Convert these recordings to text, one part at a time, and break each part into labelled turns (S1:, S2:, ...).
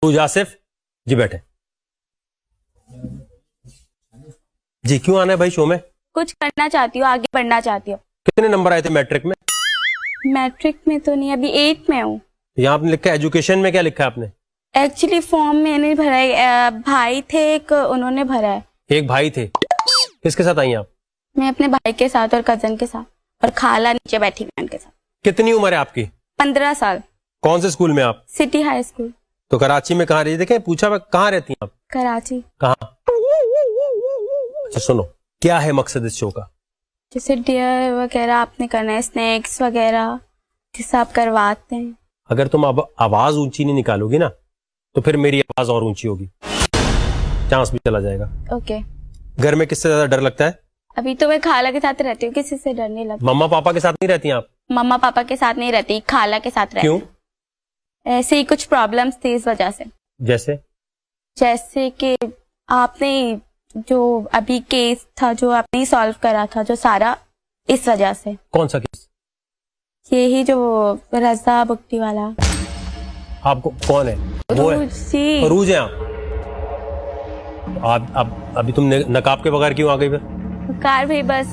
S1: अरूज आसिफ जी बैठे। जी क्यों आना है भाई शो में?
S2: कुछ करना चाहती हूँ, आगे बढ़ना चाहती हूँ।
S1: कितने नंबर आए थे मैट्रिक में?
S2: मैट्रिक में तो नहीं, अभी 8 में हूँ।
S1: यहाँ आपने लिखा है एजुकेशन में, क्या लिखा है आपने?
S2: एक्चुअली फॉर्म मैंने भरा है, भाई थे एक, उन्होंने भरा है।
S1: एक भाई थे, किसके साथ आई आप?
S2: मैं अपने भाई के साथ और कजन के साथ, और खाला नीचे बैठी हुई उनके साथ।
S1: कितनी उम्र है आपकी?
S2: 15 साल।
S1: कौन से स्कूल में आप?
S2: City high school.
S1: तो कराची में कहाँ रही? देखे पूछा, कहाँ रहती हैं आप?
S2: कराची।
S1: कहाँ? अच्छा सुनो, क्या है मकसद इस शो का?
S2: जैसे डियर वगैरह आपने करना है, स्नैक्स वगैरह जैसे आप करवाते हैं।
S1: अगर तुम अब आवाज ऊंची नहीं निकालोगी ना तो फिर मेरी आवाज और ऊंची होगी, चांस भी चला जाएगा।
S2: ओके।
S1: घर में किससे ज्यादा डर लगता है?
S2: अभी तो मैं खाला के साथ रहती हूँ, किसी से डर नहीं लगता।
S1: मम्मा पापा के साथ नहीं रहती आप?
S2: मम्मा पापा के साथ नहीं रहती, खाला के साथ रहती।
S1: क्यों?
S2: ऐसे ही कुछ प्रॉब्लम्स थी इस वजह से। जैसे कि आपने जो अभी केस था जो आपने सॉल्व करा था जो सारा, इस वजह से।
S1: कौन सा केस?
S2: यही जो रजा बुक्ति वाला।
S1: आपको कौन है? वो है अरूज है आप अभी तुम नकाब के बगैर क्यों आ गई फिर?
S2: कार भाई बस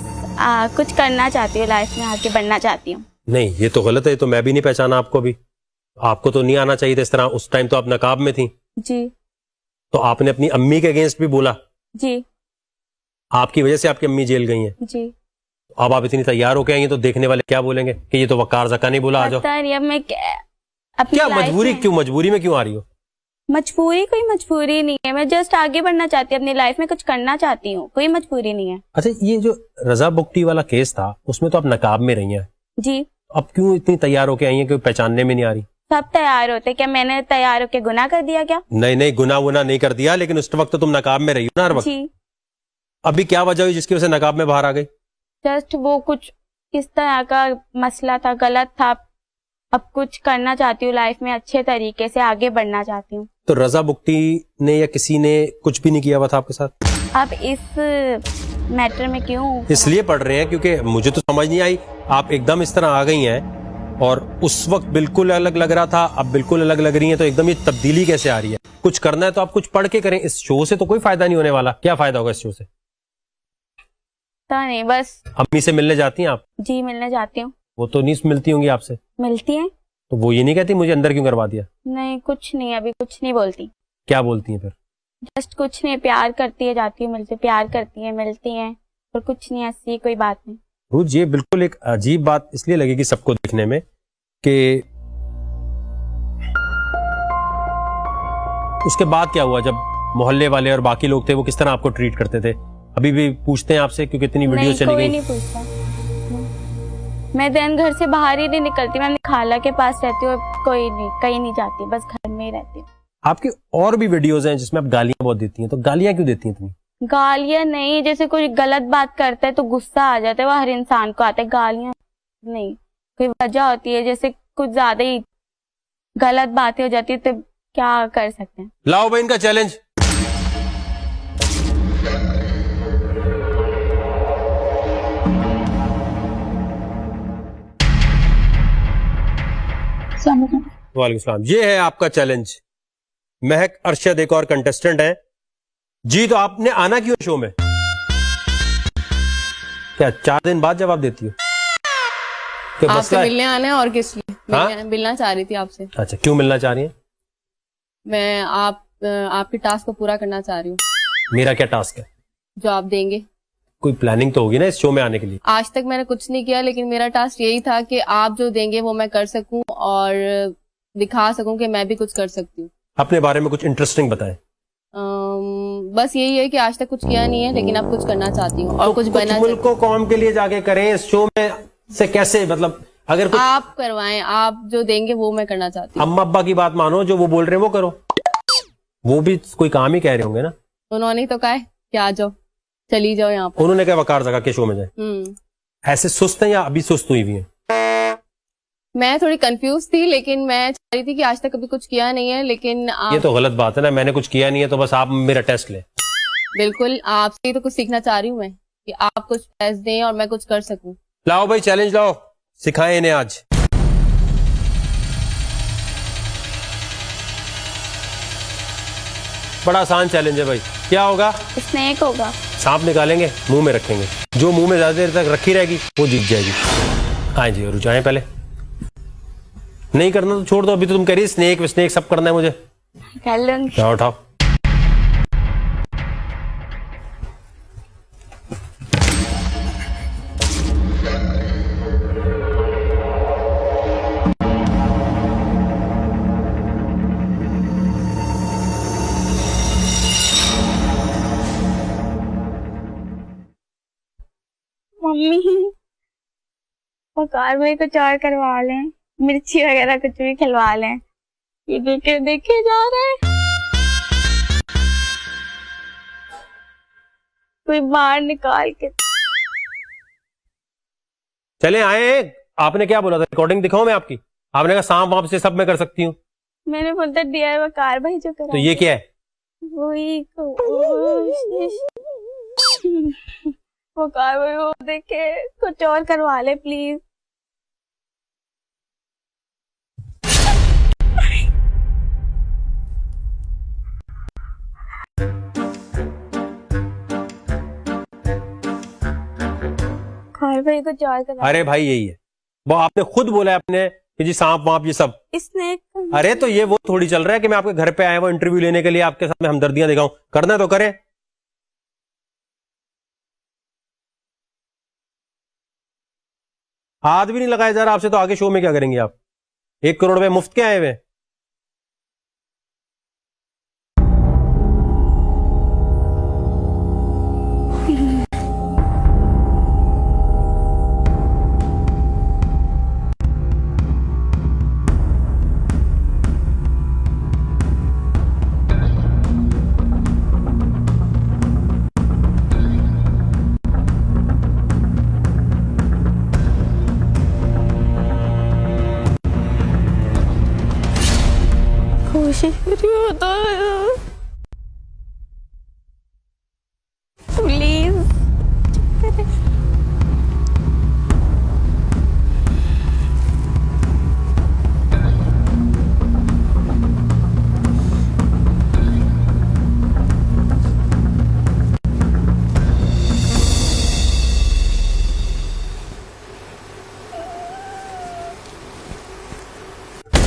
S2: कुछ करना चाहती हूँ लाइफ में, आगे बढ़ना चाहती हूँ।
S1: नहीं ये तो गलत है, ये तो मैं भी नहीं पहचाना आपको भी। आपको तो नहीं आना चाहिए था इस तरह, उस टाइम तो आप नकाब में थी।
S2: जी।
S1: तो आपने अपनी अम्मी के अगेंस्ट भी बोला।
S2: जी।
S1: आपकी वजह से आपकी अम्मी जेल गई हैं।
S2: जी।
S1: अब आप इतनी तैयार होके आई हैं तो देखने वाले क्या बोलेंगे कि ये तो वकार जका नहीं बोला, आ जाओ।
S2: पता नहीं अब मैं
S1: क्या मजबूरी, क्यों मजबूरी में क्यों आ रही हो?
S2: मजबूरी कोई मजबूरी नहीं है, मैं जस्ट आगे बढ़ना चाहती हूँ, अपनी लाइफ में कुछ करना चाहती हूँ, कोई मजबूरी नहीं है।
S1: अच्छा ये जो रजा बुक्टी वाला केस था उसमें तो आप नकाब में रही हैं।
S2: जी।
S1: अब क्यों इतनी तैयार होके आई हैं, क्यों पहचानने में नहीं आ रही?
S2: सब तैयार होते, क्या मैंने तैयार होके गुनाह कर दिया क्या?
S1: नहीं गुनाह वुना नहीं कर दिया, लेकिन उस वक्त तो तुम नकाब में रही हो ना हर वक्त।
S2: जी।
S1: अभी क्या वजह हुई जिसकी वजह से नकाब में बाहर आ गई?
S2: जस्ट वो कुछ किस तरह का मसला था, गलत था। अब कुछ करना चाहती हूँ लाइफ में, अच्छे तरीके से आगे बढ़ना चाहती हूँ।
S1: तो रजा बुक्टी ने या किसी ने कुछ भी नहीं किया हुआ था आपके साथ?
S2: अब इस मैटर में क्यों
S1: इसलिए पढ़ रहे हैं क्योंकि मुझे तो समझ नहीं आई, आप एकदम इस तरह आ गई हैं और उस वक्त बिल्कुल अलग लग रहा था, अब बिल्कुल अलग लग रही हैं, तो एकदम ये तब्दीली कैसे आ रही है? कुछ करना है तो आप कुछ पढ़ के करें, इस शो से तो कोई फायदा नहीं होने वाला। क्या फायदा होगा इस शो से?
S2: पता नहीं, बस।
S1: अम्मी से मिलने जाती हैं आप?
S2: जी मिलने जाती हूँ।
S1: वो तो नहीं मिलती होंगी आपसे?
S2: मिलती हैं।
S1: तो वो ये नहीं कहती मुझे अंदर क्यों करवा दिया?
S2: नहीं कुछ नहीं, अभी कुछ नहीं बोलती।
S1: क्या बोलती हैं फिर?
S2: जस्ट कुछ नहीं, प्यार करती है, जाती है मिलती, प्यार करती है मिलती हैं, और कुछ नहीं, ऐसी कोई बात नहीं।
S1: रूज ये बिल्कुल एक अजीब बात इसलिए लगेगी सबको देखने में कि उसके बाद क्या हुआ जब मोहल्ले वाले और बाकी लोग थे वो किस तरह आपको ट्रीट करते थे? अभी भी पूछते हैं आपसे क्योंकि इतनी वीडियो चली गई?
S2: नहीं पूछता। मैं दिन घर से बाहर ही नहीं निकलती, मैं अपनी खाला के पास रहती हूँ, कोई नहीं, कहीं नहीं जाती, बस घर में ही रहती हूँ।
S1: आपकी और भी वीडियोस हैं जिसमें आप गालियां बहुत देती हैं, तो गालियां क्यों देती हैं तुम?
S2: गालियां नहीं, जैसे कोई गलत बात करता है तो गुस्सा आ जाता है, वो हर इंसान को आता है। गालियां नहीं, कोई वजह होती है, जैसे कुछ ज्यादा ही गलत बातें हो जाती है तो क्या कर सकते हैं।
S1: लाओ भाई इनका चैलेंज। वालेकुम सलाम। ये है आपका चैलेंज। महक अरशद एक और कंटेस्टेंट है जी। तो आपने आना क्यों शो में? क्या 4 दिन बाद जवाब देती हो?
S3: आपसे मिलने आना है और किस लिए? मिलना चाह रही थी आपसे।
S1: अच्छा क्यों मिलना चाह रही हैं?
S3: मैं आपके टास्क को पूरा करना चाह रही हूँ।
S1: मेरा क्या टास्क है?
S3: जो आप देंगे।
S1: कोई प्लानिंग तो होगी ना इस शो में आने के लिए?
S3: आज तक मैंने कुछ नहीं किया, लेकिन मेरा टास्क यही था कि आप जो देंगे वो मैं कर सकूं और दिखा सकूं कि मैं भी कुछ कर सकती हूँ।
S1: अपने बारे में कुछ इंटरेस्टिंग बताएं।
S3: बस यही है कि आज तक कुछ किया नहीं है, लेकिन अब कुछ करना चाहती हूँ और कुछ बनना।
S1: मुल्क को कौम के लिए जाके करें, इस शो में से कैसे, मतलब अगर कुछ
S3: आप करवाएं, आप जो देंगे वो मैं करना चाहती हूँ।
S1: अम्मा अब्बा की बात मानो, जो वो बोल रहे हैं वो करो। वो भी कोई काम ही कह रहे होंगे ना?
S3: उन्होंने ही तो कहा है कि आ जाओ, चली जाओ यहाँ पर।
S1: उन्होंने क्या वकार जगह के शो में जाए? ऐसे सुस्त हैं या अभी सुस्त हुई हुई हैं?
S3: मैं थोड़ी कंफ्यूज थी, लेकिन मैं चाह रही थी कि आज तक कभी कुछ किया नहीं है, लेकिन
S1: ये तो गलत बात है ना, मैंने कुछ किया नहीं है तो बस आप मेरा टेस्ट लें।
S3: बिल्कुल, आपसे तो कुछ सीखना चाह रही हूँ मैं कि आप कुछ टेस्ट दें और मैं कुछ कर सकूं।
S1: लाओ भाई चैलेंज लाओ, सिखाएं इन्हें आज। बड़ा आसान चैलेंज है भाई। क्या होगा?
S2: स्नेक होगा।
S1: सांप निकालेंगे, मुंह में रखेंगे, जो मुंह में ज्यादा देर तक रखी रहेगी वो जीत जाएगी। हाँ जी, रुझाएं पहले। नहीं करना तो छोड़ दो, अभी तो तुम कह रही स्नेक स्नेक सब करना है मुझे।
S2: कर लूंगी।
S1: क्या उठाओ।
S2: मम्मी वकार भाई कुछ और करवा लें, मिर्ची वगैरह कुछ भी खिलवा लें। ये देखे देखे जा रहे हैं, कोई बाहर निकाल के।
S1: चले आए। आपने क्या बोला था? रिकॉर्डिंग दिखाऊं मैं आपकी? आपने कहा सांप वाप से सब मैं कर सकती हूँ।
S2: मैंने बोलता दिया है वकार भाई जो करा।
S1: तो ये क्या है?
S2: वही वकार भाई वो देखे कुछ और करवा ले प्लीज। भाई कुछ और करवा।
S1: अरे भाई यही है, वो आपने खुद बोला है अपने कि जी सांप वाप ये सब।
S2: स्नेक।
S1: अरे तो ये वो थोड़ी चल रहा है कि मैं आपके घर पे आया वो इंटरव्यू लेने के लिए आपके साथ में हमदर्दियां दिखाऊं। करना है तो करें। हाथ भी नहीं लगाया जा रहा आपसे, तो आगे शो में क्या करेंगे आप? 1 करोड़ रुपए मुफ्त के आए हुए।
S2: कोशिश करिए तो प्लीज।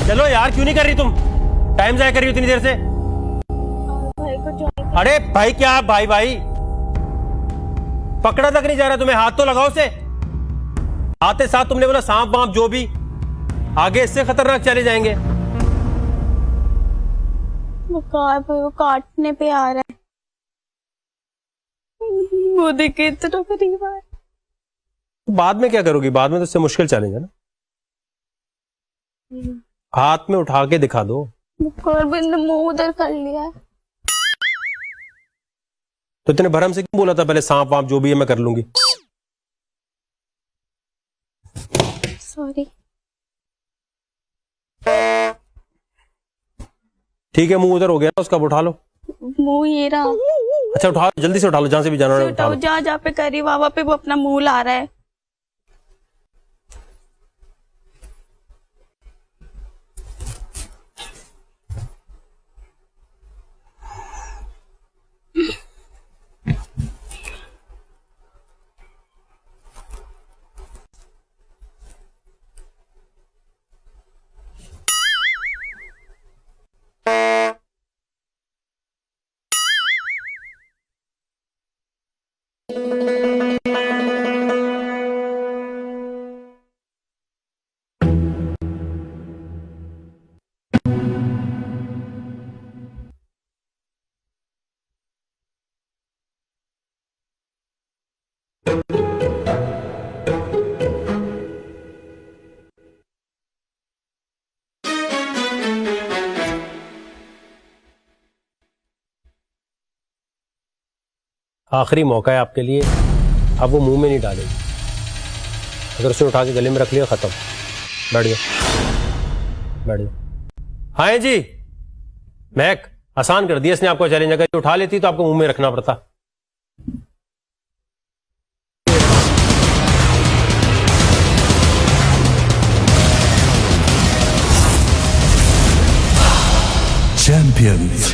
S1: चलो यार, क्यों नहीं कर रही तुम? टाइम जाया कर रही हो इतनी देर से।
S2: भाई को जो।
S1: अरे भाई क्या भाई भाई, पकड़ा तक नहीं जा रहा तुम्हें। हाथ तो लगाओ से। आते साथ तुमने बोला सांप वाप जो भी, आगे इससे खतरनाक चले जाएंगे।
S2: वकार भाई वो काटने पे आ रहा है, वो देखे इतना करीब आ।
S1: तो बाद में क्या करोगी? बाद में तो इससे मुश्किल चैलेंज है ना। हाथ में उठा के दिखा दो।
S2: वकार भाई ने मुंह उधर कर लिया है।
S1: तो इतने भरम से क्यों बोला था पहले सांप वाप जो भी है मैं कर लूंगी?
S2: सॉरी।
S1: ठीक है, मुंह उधर हो गया ना उसका, अब उठा लो।
S2: मुंह ये रहा।
S1: अच्छा उठा लो, जल्दी से उठा लो, जहां से भी जाना है उठा लो।
S2: जहाँ जहाँ पे करी वहां पे वो अपना मुंह ला रहा है।
S1: आखिरी मौका है आपके लिए, अब वो मुंह में नहीं डालेगी। अगर उसे उठा के गले में रख लिया खत्म। बैठ जाओ, बैठ जाओ। हाँ जी महक, आसान कर दिया इसने आपको चैलेंज। अगर उठा लेती तो आपको मुंह में रखना पड़ता।
S4: Champions.